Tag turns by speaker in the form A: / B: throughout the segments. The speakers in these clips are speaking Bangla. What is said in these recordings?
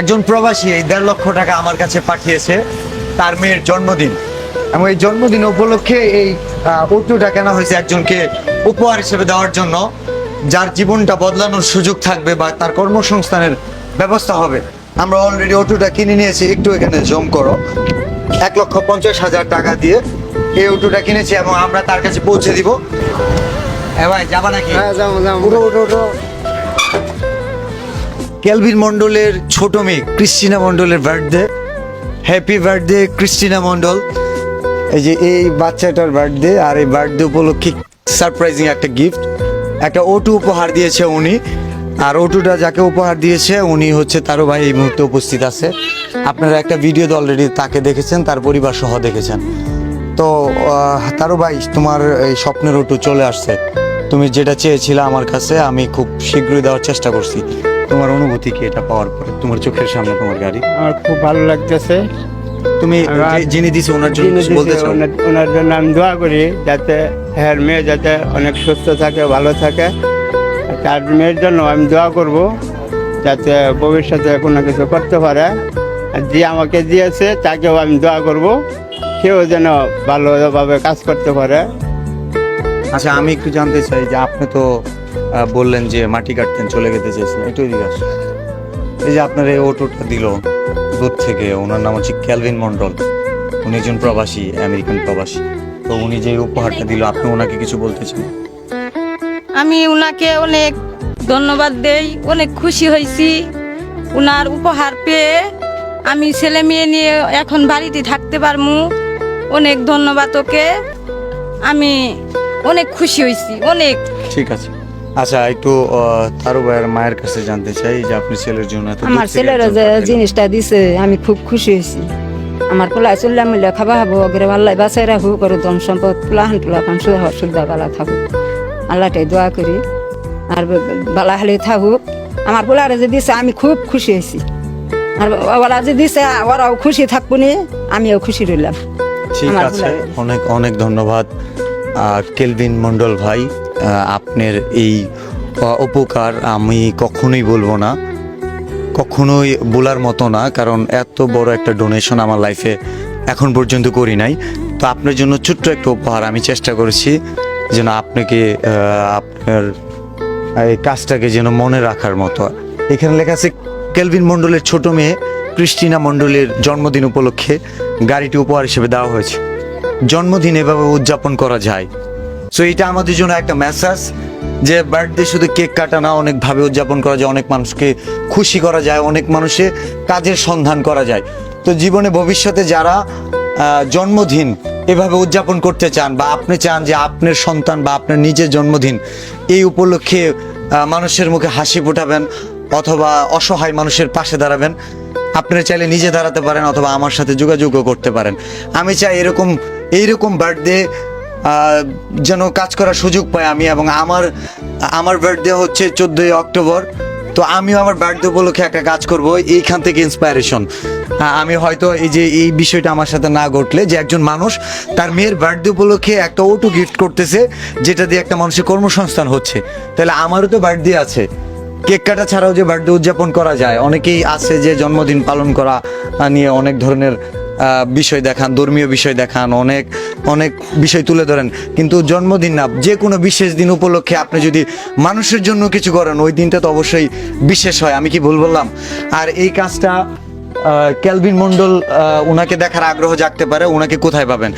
A: একজন প্রবাসী এই 1.5 লক্ষ টাকা আমার কাছে পাঠিয়েছে তার মেয়ের জন্মদিন, এবং এই জন্মদিন উপলক্ষে এই অটোটা কেনা হয়েছে একজনকে উপহার হিসেবে দেওয়ার জন্য, যার জীবনটা বদলানোর সুযোগ থাকবে বা তার কর্মসংস্থানের ব্যবস্থা হবে। আমরা অলরেডি অটোটা কিনে নিয়েছি, একটু এখানে জম করো। 1,50,000 টাকা দিয়ে এই অটোটা কিনেছি এবং আমরা তার কাছে পৌঁছে দিব। ভাই যাবা নাকি? উঠো উঠো উঠো। কেলভিন মন্ডলের ছোট মেয়ে ক্রিস্টিনা মন্ডলের birthday. Happy birthday Christina Mondal. এই যে এই বাচ্চাটার বার্থডে, আর এই বার্থডে উপলক্ষে সারপ্রাইজিং একটা গিফট, একটা অটো উপহার দিয়েছে উনি। আর অটোটা যাকে উপহার দিয়েছে উনি হচ্ছে তারও ভাই, এই মুহূর্তে উপস্থিত আছে। আপনারা একটা ভিডিওতে অলরেডি তাকে দেখেছেন, তার পরিবার সহ দেখেছেন। তো তারও ভাই, তোমার এই স্বপ্নের অটো চলে আসছে। তুমি যেটা চেয়েছিলে আমার কাছে, আমি খুব শীঘ্রই দেওয়ার চেষ্টা করছি। তোমার অনুভূতি কি এটা পাওয়ার পরে? তোমার চোখের সামনে তোমার গাড়ি।
B: আমার খুব ভালো লাগতেছে।
A: তুমি যিনি দিছে ওনার জন্য বলতে চাও?
B: ওনার জন্য আমি দোয়া করি যাতে হ্যাঁ মেয়ে যাতে অনেক সুস্থ থাকে, ভালো থাকে। তার মেয়ের জন্য আমি দোয়া করব যাতে ভবিষ্যতে কোনো কিছু করতে পারে। আর যে আমাকে দিয়েছে তাকেও আমি দোয়া করব সেও যেন ভালোভাবে কাজ করতে পারে।
A: আচ্ছা, আমি একটু জানতে চাই যে আপনি তো বললেন যে মাটি কাটতেন, চলে যেতে চেয়েছিলেন, একটু এদিকে আসুন। এই যে আপনার এই অটোটা দিল দূর থেকে, ওনার নাম হচ্ছে কেলভিন মন্ডল। উনি একজন প্রবাসী, আমেরিকান প্রবাসী। তো উনি যে উপহারটা দিল, আপনি ওনাকে কিছু বলতে চান?
C: আমি উনাকে অনেক ধন্যবাদ দেই, অনেক খুশি হয়েছি উনার উপহার পেয়ে। আমি ছেলে মেয়ে নিয়ে এখন বাড়িতে থাকতে পারবো। অনেক ধন্যবাদ ওকে, আমি অনেক খুশি হয়েছি অনেক।
A: ঠিক আছে। আচ্ছা, একটু তারও ভাইয়ের মায়ের কাছে জানতে চাই যে আপনি ছেলের জন্য এত দূর
D: আমার
A: থেকে
D: ছেলেরা
A: একজন
D: যে
A: পাঠিয়ে দিলেন।
D: জিনিসটা দিছে আমি খুব খুশি হয়েছি। আমার পোলায় চললাম মিলে খাবা হবো, ওগরে আল্লাহ বাঁচাই রাখুক, করে ধন সম্পদ পোলাহান সুদ্ধা বালা থাকুক, আল্লাহটাই দোয়া করি। আর বালা হালে থাকুক। আমার পোলারে যে দিছে আমি খুব খুশি হয়েছি, আর ওরা যে দিছে ওরাও খুশি থাকবো নি, আমিও খুশি রইলাম।
A: ঠিক
D: আমার
A: আছে,
D: পোলারে।
A: অনেক অনেক ধন্যবাদ কেলভিন মন্ডল ভাই। আপনার এই উপকার আমি কখনোই বলবো না, কখনোই বলার মতো না, কারণ এত বড় একটা ডোনেশন আমার লাইফে এখন পর্যন্ত করি নাই। তো আপনার জন্য ছোট্ট একটা উপহার আমি চেষ্টা করেছি যেন আপনাকে আপনার এই কাজটাকে যেন মনে রাখার মতো। এখানে লেখা আছে কেলভিন মন্ডলের ছোট মেয়ে ক্রিস্টিনা মন্ডলের জন্মদিন উপলক্ষে গাড়িটি উপহার হিসেবে দেওয়া হয়েছে। জন্মদিন এভাবে উদযাপন করা যায়। সো এটা আমাদের জন্য একটা মেসেজ যে বার্থডে শুধু কেক কাটা না, অনেকভাবে উদযাপন করা যায়, অনেক মানুষকে খুশি করা যায়, অনেক মানুষের কাজের সন্ধান করা যায়। তো জীবনে ভবিষ্যতে যারা জন্মদিন এভাবে উদযাপন করতে চান, বা আপনি চান যে আপনার সন্তান বা আপনার নিজের জন্মদিন এই উপলক্ষে মানুষের মুখে হাসি ফোটাবেন অথবা অসহায় মানুষের পাশে দাঁড়াবেন, আপনারা চাইলে নিজে দাঁড়াতে পারেন অথবা আমার সাথে যোগাযোগও করতে পারেন। আমি চাই এইরকম বার্থডে যেন কাজ করার সুযোগ পাই আমি। এবং আমার বার্থডে হচ্ছে 14ই অক্টোবর। তো আমিও আমার বার্থডে উপলক্ষে একটা কাজ করব, এইখান থেকে ইন্সপায়ারেশন। আমি হয়তো এই বিষয়টা আমার সাথে না ঘটলে, যে একজন মানুষ তার মেয়ের বার্থডে উপলক্ষে একটা অটো গিফট করতেছে, যেটা দিয়ে একটা মানুষের কর্মসংস্থান হচ্ছে, তাহলে আমারও তো বার্থডে আছে। কেক কাটা ছাড়াও যে বার্থডে উদযাপন করা যায়, অনেকেই আছে যে জন্মদিন পালন করা নিয়ে অনেক ধরনের বিষয় দেখান, ধর্মীয় বিষয় দেখান, অনেক বিষয় তুলে ধরেন, কিন্তু জন্মদিন না, যে কোনো বিশেষ দিন উপলক্ষে আপনি যদি মানুষের জন্য কিছু করেন, ওই দিনটা তো অবশ্যই বিশেষ হয়। আমি কি ভুল বললাম? আর এই কাজটা কেলভিন মন্ডল, ওনাকে দেখার আগ্রহ জাগতে পারে। ওনাকে কোথায় পাবেন?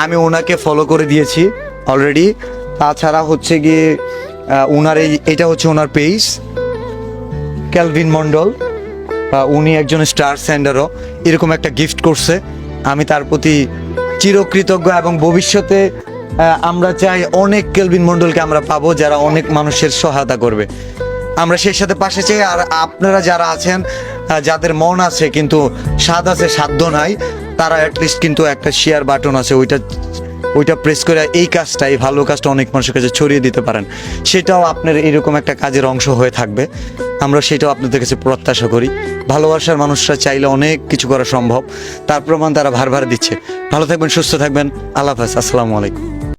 A: আমি ওনাকে ফলো করে দিয়েছি অলরেডি। তাছাড়া হচ্ছে গিয়ে ওনার এটা হচ্ছে ওনার পেজ কেলভিন মন্ডল। উনি একজন স্টার সেন্ডারও এরকম একটা গিফট করছে। আমি তার প্রতি চিরকৃতজ্ঞ, এবং ভবিষ্যতে আমরা চাই অনেক কেলভিন মন্ডলকে আমরা পাবো যারা অনেক মানুষের সহায়তা করবে। আমরা সেই সাথে পাশে চাই। আর আপনারা যারা আছেন, যাদের মন আছে কিন্তু স্বাদ আছে, সাধ্য নাই, তারা অ্যাটলিস্ট কিন্তু একটা শেয়ার বাটন আছে, ওইটা প্রেস করে এই কাজটা, এই ভালো কাজটা অনেক মানুষের কাছে ছড়িয়ে দিতে পারেন। সেটাও আপনার এরকম একটা কাজের অংশ হয়ে থাকবে। আমরা সেটাও আপনাদের কাছে প্রত্যাশা করি। ভালোবাসার মানুষরা চাইলে অনেক কিছু করা সম্ভব, তার প্রমাণ তারা ভার দিচ্ছে। ভালো থাকবেন, সুস্থ থাকবেন। আল্লাহ হাফেজ, আসসালামু আলাইকুম।